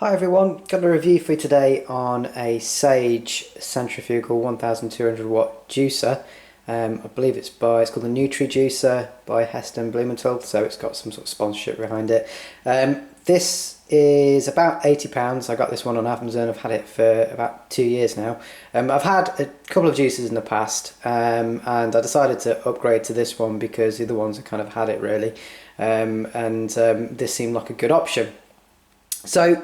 Hi everyone, got a review for you today on a Sage centrifugal 1200 watt juicer. I believe it's called the Nutri juicer by Heston Blumenthal, so it's got some sort of sponsorship behind it. This is about £80. I got this one on Amazon. I've had it for about 2 years now. I've had a couple of juicers in the past, and I decided to upgrade to this one because the other ones have kind of had it really, this seemed like a good option. So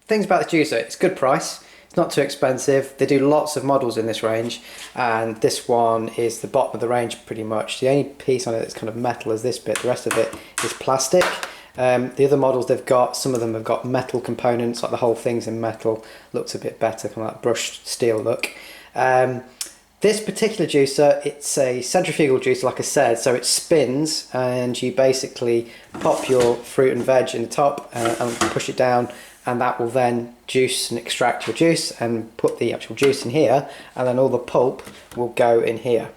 things about the juicer: it's good price, it's not too expensive. They do lots of models in this range, and this one is the bottom of the range pretty much. The only piece on it that's kind of metal is this bit, the rest of it is plastic. The other models they've got, some of them have got metal components, like the whole thing's in metal, looks a bit better, kind of like brushed steel look. This particular juicer, it's a centrifugal juicer like I said, so it spins and you basically pop your fruit and veg in the top and push it down, and that will then juice and extract your juice and put the actual juice in here, and then all the pulp will go in here.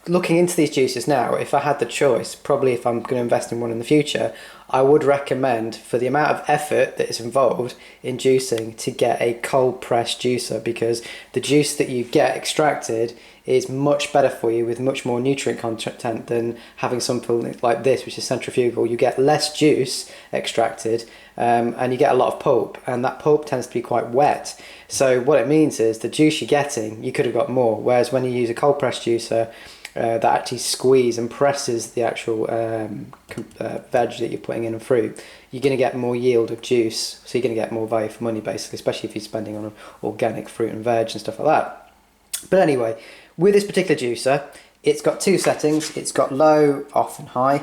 Looking into these juicers now, if I had the choice, probably if I'm going to invest in one in the future, I would recommend, for the amount of effort that is involved in juicing, to get a cold press juicer, because the juice that you get extracted is much better for you with much more nutrient content than having something like this, which is centrifugal. You get less juice extracted, and you get a lot of pulp, and that pulp tends to be quite wet. So what it means is the juice you're getting, you could have got more, whereas when you use a cold press juicer, that actually squeeze and presses the actual veg that you're putting in and fruit, you're going to get more yield of juice, so you're going to get more value for money basically, especially if you're spending on organic fruit and veg and stuff like that. But anyway, with this particular juicer, it's got two settings. It's got low, off and high.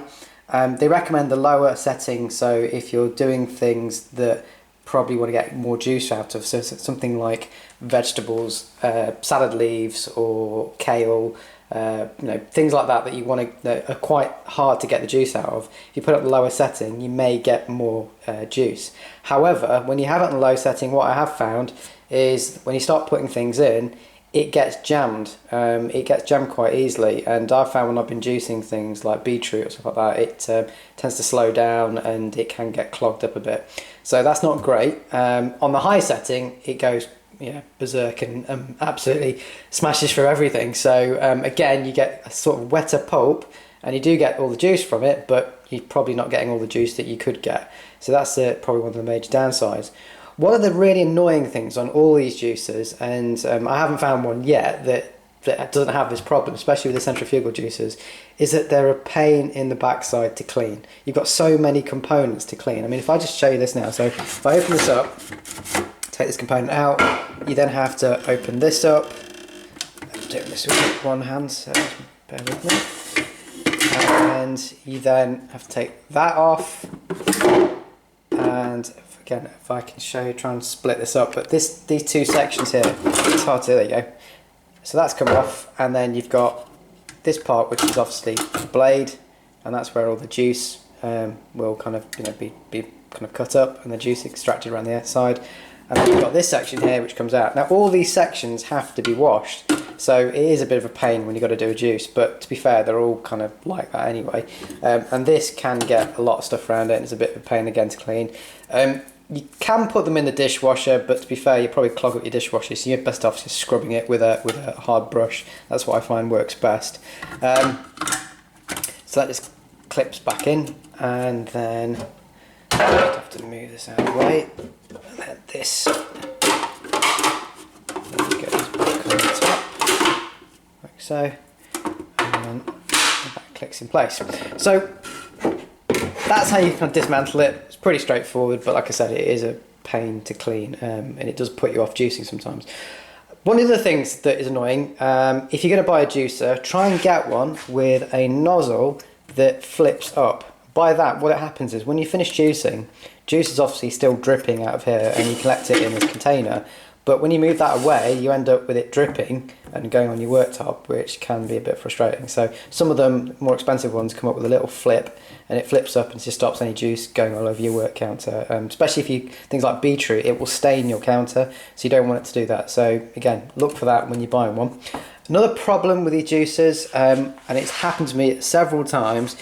They recommend the lower setting, so if you're doing things that probably want to get more juice out of, so something like vegetables, salad leaves or kale, things like that you want to, that are quite hard to get the juice out of. If you put up the lower setting, you may get more juice. However, when you have it on the low setting, what I have found is when you start putting things in, it gets jammed. It gets jammed quite easily, and I've found when I've been juicing things like beetroot or stuff like that, it tends to slow down and it can get clogged up a bit. So that's not great. On the high setting, it goes berserk and absolutely smashes through everything. So again, you get a sort of wetter pulp, and you do get all the juice from it, but you're probably not getting all the juice that you could get. So that's probably one of the major downsides. One of the really annoying things on all these juicers, and I haven't found one yet that doesn't have this problem, especially with the centrifugal juicers, is that they're a pain in the backside to clean. You've got so many components to clean. I mean, if I just show you this now, so if I open this up, take this component out, you then have to open this up. I'm doing this with one hand, so bear with me. And you then have to take that off, and again, if I can show you, try and split this up, but these two sections here, it's hard to, there you go. So that's come off, and then you've got this part, which is obviously the blade, and that's where all the juice will kind of be kind of cut up and the juice extracted around the outside. And then you've got this section here which comes out. Now all these sections have to be washed, so it is a bit of a pain when you've got to do a juice, but to be fair, they're all kind of like that anyway. And this can get a lot of stuff around it, and it's a bit of a pain again to clean. You can put them in the dishwasher, but to be fair, you probably clog up your dishwasher, so you're best off just scrubbing it with a hard brush. That's what I find works best. So that just clips back in, and then I just have to move this out of the way. And then this goes back on the top, like so, and then that clicks in place. So that's how you kind of dismantle it. It's pretty straightforward, but like I said, it is a pain to clean, and it does put you off juicing sometimes. One of the things that is annoying, if you're going to buy a juicer, try and get one with a nozzle that flips up. By that, what happens is when you finish juicing, juice is obviously still dripping out of here, and you collect it in this container. But when you move that away, you end up with it dripping and going on your worktop, which can be a bit frustrating. So some of them, more expensive ones, come up with a little flip, and it flips up and just stops any juice going all over your work counter. Especially if you, things like beetroot, it will stain your counter, so you don't want it to do that. So again, look for that when you're buying one. Another problem with these juicers, and it's happened to me several times,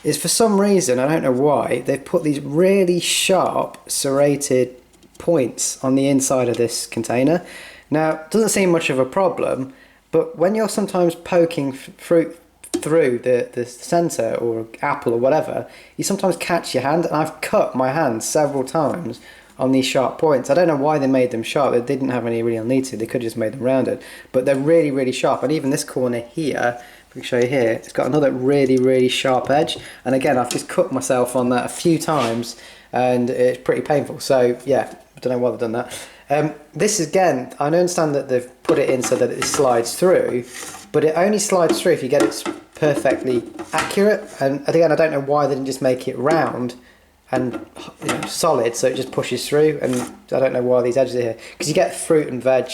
is for some reason, I don't know why, they've put these really sharp serrated points on the inside of this container. Now, it doesn't seem much of a problem, but when you're sometimes poking fruit through the centre or apple or whatever, you sometimes catch your hand, and I've cut my hand several times on these sharp points. I don't know why they made them sharp. They didn't have any real need to. They could have just made them rounded, but they're really, really sharp. And even this corner here, if we can show you here, it's got another really, really sharp edge. And again, I've just cut myself on that a few times, and it's pretty painful. So yeah, I don't know why they've done that. This again, I understand that they've put it in so that it slides through, but it only slides through if you get it perfectly accurate. And again, I don't know why they didn't just make it round and solid, so it just pushes through. And I don't know why these edges are here, because you get fruit and veg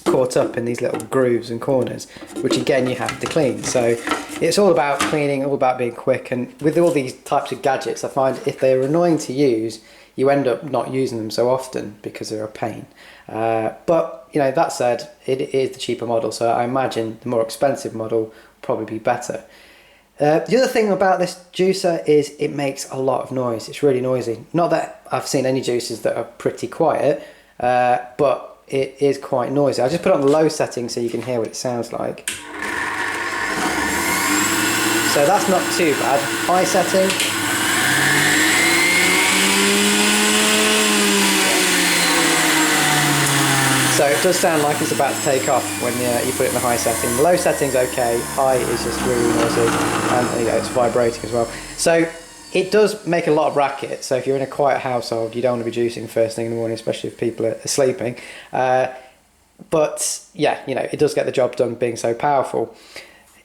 caught up in these little grooves and corners, which again you have to clean. So it's all about cleaning, all about being quick. And with all these types of gadgets, I find if they're annoying to use, you end up not using them so often because they're a pain. But that said, it is the cheaper model, so I imagine the more expensive model will probably be better. The other thing about this juicer is it makes a lot of noise. It's really noisy. Not that I've seen any juicers that are pretty quiet, but it is quite noisy. I'll just put it on the low setting so you can hear what it sounds like. So that's not too bad. High setting. So it does sound like it's about to take off when you put it in the high setting. The low setting's okay, high is just really noisy, and it's vibrating as well. So it does make a lot of racket, so if you're in a quiet household, you don't want to be juicing first thing in the morning, especially if people are sleeping. But yeah, it does get the job done being so powerful.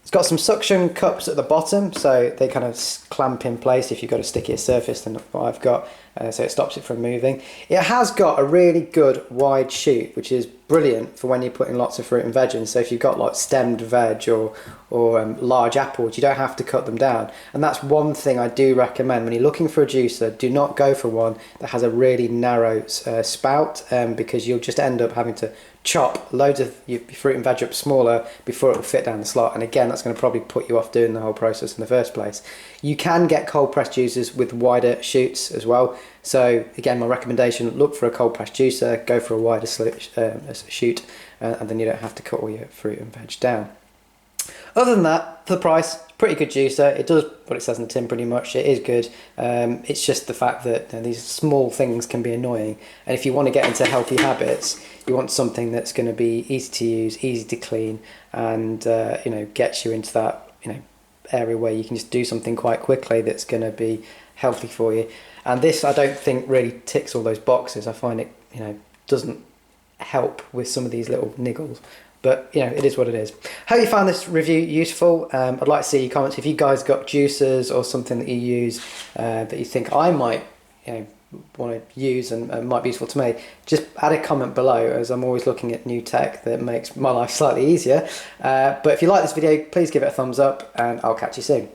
It's got some suction cups at the bottom, so they kind of clamp in place if you've got a stickier surface than what I've got, so it stops it from moving. It has got a really good wide chute, which is brilliant for when you're putting lots of fruit and veg in. So if you've got like stemmed veg or large apples, you don't have to cut them down. And that's one thing I do recommend when you're looking for a juicer. Do not go for one that has a really narrow spout, because you'll just end up having to chop loads of your fruit and veg up smaller before it will fit down the slot, and again that's going to probably put you off doing the whole process in the first place. You can get cold press juicers with wider chutes as well, so again my recommendation, look for a cold press juicer, go for a wider chute, and then you don't have to cut all your fruit and veg down. Other than that, for the price, pretty good juicer. It does what it says in the tin pretty much. It is good. It's just the fact that these small things can be annoying, and if you want to get into healthy habits, you want something that's going to be easy to use, easy to clean, and gets you into that area where you can just do something quite quickly that's going to be healthy for you. And this, I don't think, really ticks all those boxes. I find it doesn't help with some of these little niggles. But it is what it is. Hope you found this review useful. I'd like to see your comments. If you guys got juicers or something that you use that you think I might want to use and might be useful to me, just add a comment below, as I'm always looking at new tech that makes my life slightly easier. But if you like this video, please give it a thumbs up, and I'll catch you soon.